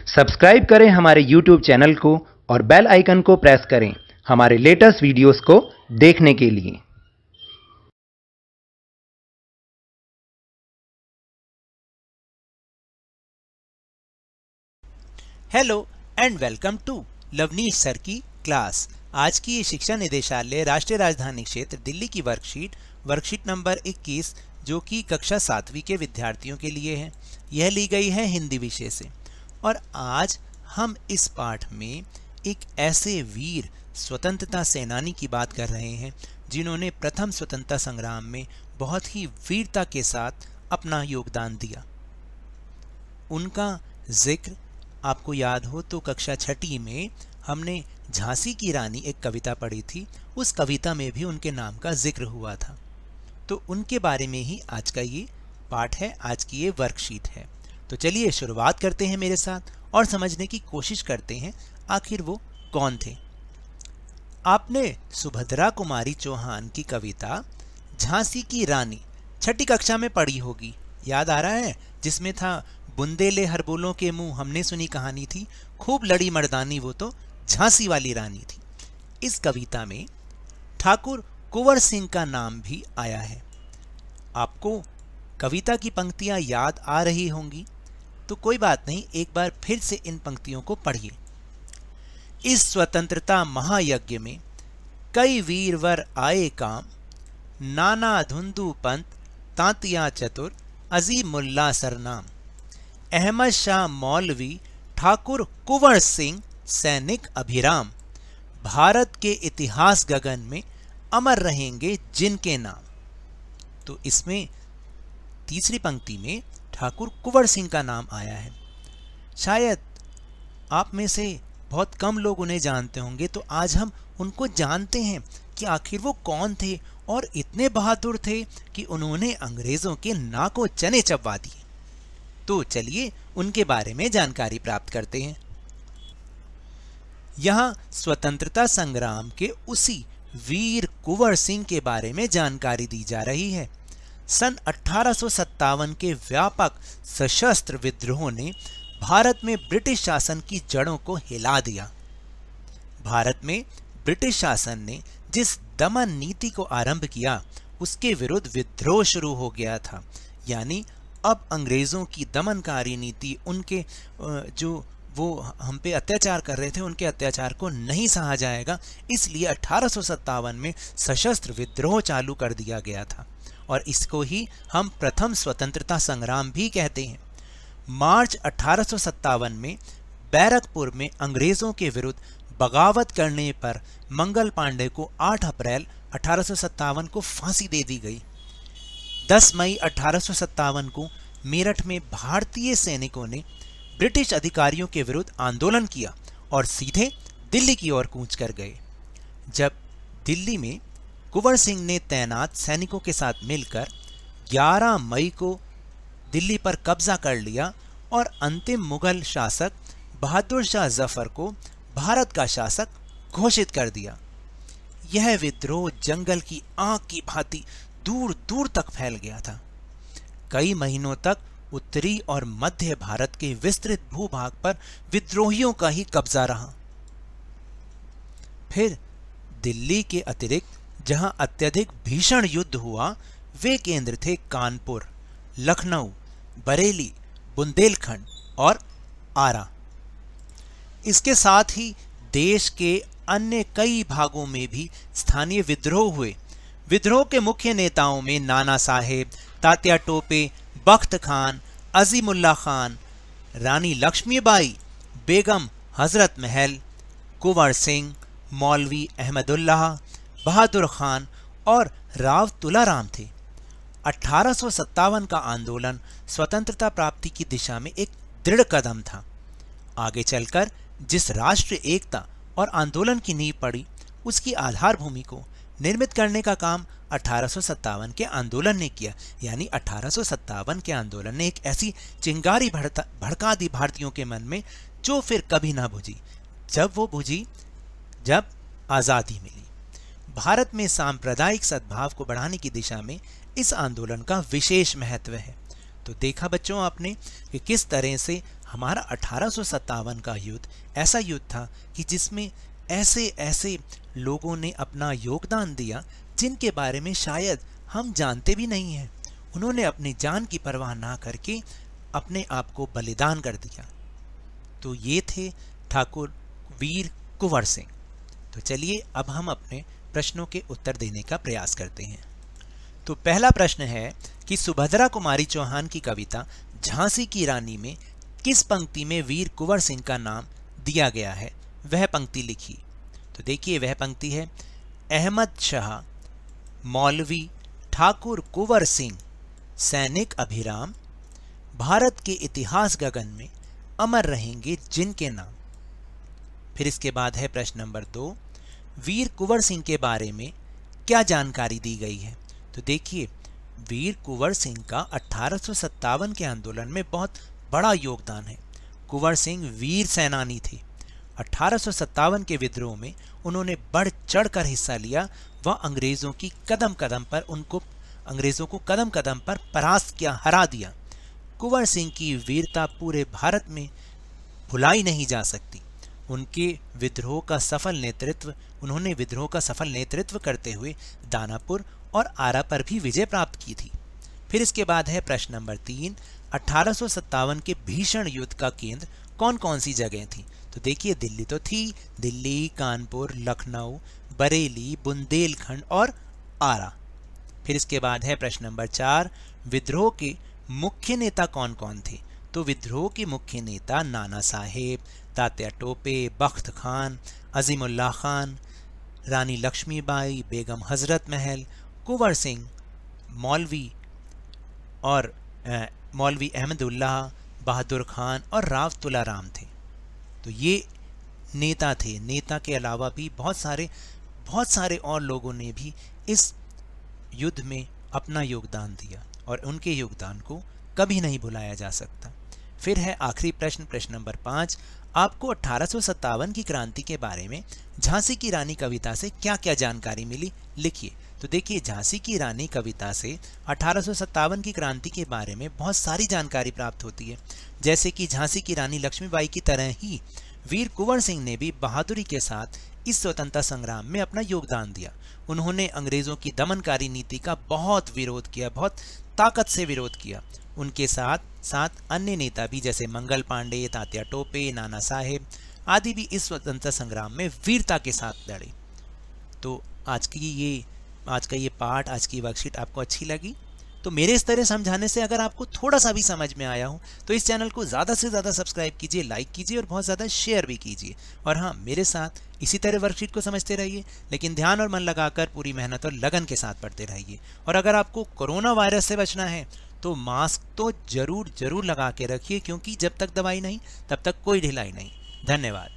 Subscribe करें हमारे YouTube channel को और बेल आइकन को प्रेस करें हमारे लेटेस्ट वीडियोस को देखने के लिए। Hello and welcome to Lovneesh sir की क्लास। आज की ये शिक्षा निदेशालय राष्ट्रीय राजधानी क्षेत्र दिल्ली की वर्कशीट नंबर 21 जो कि कक्षा 7वीं के विद्यार्थियों के लिए है। यह ली गई है हिंदी विषय से और आज हम इस पाठ में एक ऐसे वीर स्वतंत्रता सेनानी की बात कर रहे हैं जिन्होंने प्रथम स्वतंत्रता संग्राम में बहुत ही वीरता के साथ अपना योगदान दिया। उनका जिक्र आपको याद हो तो कक्षा 6ठी में हमने झांसी की रानी एक कविता पढ़ी थी, उस कविता में भी उनके नाम का जिक्र हुआ था। तो उनके बारे में ही आज का ये पाठ है, आज की ये वर्कशीट है। तो चलिए शुरुआत करते हैं मेरे साथ और समझने की कोशिश करते हैं आखिर वो कौन थे। आपने सुभद्रा कुमारी चौहान की कविता झांसी की रानी 6ठी कक्षा में पढ़ी होगी, याद आ रहा है, जिसमें था बुंदेले हर बोलों के मुंह, हमने सुनी कहानी थी, खूब लड़ी मर्दानी वो तो झांसी वाली रानी थी। इस कविता में ठाकुर कुंवर सिंह का नाम भी आया है। आपको कविता की पंक्तियां याद आ रही होंगी तो कोई बात नहीं, एक बार फिर से इन पंक्तियों को पढ़िए। इस स्वतंत्रता महायज्ञ में कई वीरवर आए काम, नाना धुंधु पंत तांतिया चतुर अजीमुल्ला सरनाम, अहमद शाह मौलवी ठाकुर कुंवर सिंह सैनिक अभिराम, भारत के इतिहास गगन में अमर रहेंगे जिनके नाम। तो इसमें तीसरी पंक्ति में ठाकुर कुंवर सिंह का नाम आया है। शायद आप में से बहुत कम लोग उन्हें जानते होंगे, तो आज हम उनको जानते हैं कि आखिर वो कौन थे और इतने बहादुर थे कि उन्होंने अंग्रेजों के नाकों चने चबवा दिए। तो चलिए उनके बारे में जानकारी प्राप्त करते हैं। यहाँ स्वतंत्रता संग्राम के उसी वीर कुंवर सिंह के बारे में जानकारी दी जा रही है। सन 1857 के व्यापक सशस्त्र विद्रोह ने भारत में ब्रिटिश शासन की जड़ों को हिला दिया। भारत में ब्रिटिश शासन ने जिस दमन नीति को आरंभ किया उसके विरुद्ध विद्रोह शुरू हो गया था। यानी अब अंग्रेजों की दमनकारी नीति, उनके जो वो हम पे अत्याचार कर रहे थे, उनके अत्याचार को नहीं सहा जाएगा, इसलिए 1857 में सशस्त्र विद्रोह चालू कर दिया गया था और इसको ही हम प्रथम स्वतंत्रता संग्राम भी कहते हैं। मार्च 1857 में बैरकपुर में अंग्रेजों के विरुद्ध बगावत करने पर मंगल पांडे को 8 अप्रैल 1857 को फांसी दे दी गई। 10 मई 1857 को मेरठ में भारतीय सैनिकों ने ब्रिटिश अधिकारियों के विरुद्ध आंदोलन किया और सीधे दिल्ली की ओर कूच कर गए। जब दिल्ली में कुंवर सिंह ने तैनात सैनिकों के साथ मिलकर 11 मई को दिल्ली पर कब्जा कर लिया और अंतिम मुगल शासक बहादुर शाह जफर को भारत का शासक घोषित कर दिया। यह विद्रोह जंगल की आग की भांति दूर दूर तक फैल गया था। कई महीनों तक उत्तरी और मध्य भारत के विस्तृत भूभाग पर विद्रोहियों का ही कब्जा रहा। फिर दिल्ली के अतिरिक्त जहां अत्यधिक भीषण युद्ध हुआ वे केंद्र थे कानपुर, लखनऊ, बरेली, बुंदेलखंड और आरा। इसके साथ ही देश के अन्य कई भागों में भी स्थानीय विद्रोह हुए। विद्रोह के मुख्य नेताओं में नाना साहेब, तात्या टोपे, बख्त खान, अजीमुल्ला खान, रानी लक्ष्मीबाई, बेगम हजरत महल, कुंवर सिंह, मौलवी अहमदुल्लाह, बहादुर खान और राव तुलाराम थे। 1857 का आंदोलन स्वतंत्रता प्राप्ति की दिशा में एक दृढ़ कदम था। आगे चलकर जिस राष्ट्रीय एकता और आंदोलन की नींव पड़ी उसकी आधार भूमि को निर्मित करने का काम 1857 के आंदोलन ने किया। यानी 1857 के आंदोलन ने एक ऐसी चिंगारी भड़का दी भारतीयों के मन में जो फिर कभी ना बुझी। जब वो बुझी जब आज़ादी मिली। भारत में सांप्रदायिक सद्भाव को बढ़ाने की दिशा में इस आंदोलन का विशेष महत्व है। तो देखा बच्चों आपने कि किस तरह से हमारा 1857 का युद्ध ऐसा युद्ध था कि जिसमें ऐसे ऐसे लोगों ने अपना योगदान दिया जिनके बारे में शायद हम जानते भी नहीं हैं। उन्होंने अपनी जान की परवाह ना करके अपने आप को बलिदान कर दिया। तो ये थे ठाकुर वीर कुंवर सिंह। तो चलिए अब हम अपने प्रश्नों के उत्तर देने का प्रयास करते हैं। तो पहला प्रश्न है कि सुभद्रा कुमारी चौहान की कविता झांसी की रानी में किस पंक्ति में वीर कुंवर सिंह का नाम दिया गया है, वह पंक्ति लिखी। तो देखिए वह पंक्ति है, अहमद शाह मौलवी ठाकुर कुंवर सिंह सैनिक अभिराम, भारत के इतिहास गगन में अमर रहेंगे जिनके नाम। फिर इसके बाद है प्रश्न नंबर 2, वीर कुंवर सिंह के बारे में क्या जानकारी दी गई है। तो देखिए वीर कुंवर सिंह का 1857 के आंदोलन में बहुत बड़ा योगदान है। कुंवर सिंह वीर सेनानी थे। 1857 के विद्रोह में उन्होंने बढ़ चढ़कर हिस्सा लिया। वह अंग्रेजों को कदम कदम पर परास्त किया, हरा दिया। कुंवर सिंह की वीरता पूरे भारत में भुलाई नहीं जा सकती। उन्होंने विद्रोह का सफल नेतृत्व करते हुए दानापुर और आरा पर भी विजय प्राप्त की थी। फिर इसके बाद है प्रश्न नंबर 3, 1857 के भीषण युद्ध का केंद्र कौन कौन सी जगह थी। तो देखिए दिल्ली तो थी, दिल्ली, कानपुर, लखनऊ, बरेली, बुंदेलखंड और आरा। फिर इसके बाद है प्रश्न नंबर 4, विद्रोह के मुख्य नेता कौन कौन थे। तो विद्रोह के मुख्य नेता नाना साहेब, तात्या टोपे, बख्त खान, अजीमुल्लाह खान, रानी लक्ष्मीबाई, बेगम हजरत महल, कुंवर सिंह, मौलवी अहमदुल्लाह, बहादुर खान और राव तुलाराम थे। तो ये नेता थे। नेता के अलावा भी बहुत सारे और लोगों ने भी इस युद्ध में अपना योगदान दिया और उनके योगदान को कभी नहीं भुलाया जा सकता। फिर है आखिरी प्रश्न, प्रश्न नंबर 5, आपको 1857 की क्रांति के बारे में झांसी की रानी कविता से क्या क्या जानकारी मिली, लिखिए। तो देखिए झांसी की रानी कविता से 1857 की क्रांति के बारे में बहुत सारी जानकारी प्राप्त होती है। जैसे कि झांसी की रानी लक्ष्मीबाई की तरह ही वीर कुंवर सिंह ने भी बहादुरी के साथ इस स्वतंत्रता संग्राम में अपना योगदान दिया। उन्होंने अंग्रेजों की दमनकारी नीति का बहुत विरोध किया, बहुत ताकत से विरोध किया। उनके साथ साथ अन्य नेता भी जैसे मंगल पांडे, तात्या टोपे, नाना साहेब आदि भी इस स्वतंत्रता संग्राम में वीरता के साथ लड़े। तो आज का ये पाठ, आज की वर्कशीट आपको अच्छी लगी तो मेरे इस तरह समझाने से अगर आपको थोड़ा सा भी समझ में आया हो तो इस चैनल को ज़्यादा से ज़्यादा सब्सक्राइब कीजिए, लाइक कीजिए और बहुत ज़्यादा शेयर भी कीजिए। और हाँ, मेरे साथ इसी तरह वर्कशीट को समझते रहिए, लेकिन ध्यान और मन लगाकर पूरी मेहनत और लगन के साथ पढ़ते रहिए। और अगर आपको कोरोना वायरस से बचना है तो मास्क तो जरूर लगा के रखिए, क्योंकि जब तक दवाई नहीं तब तक कोई ढिलाई नहीं। धन्यवाद।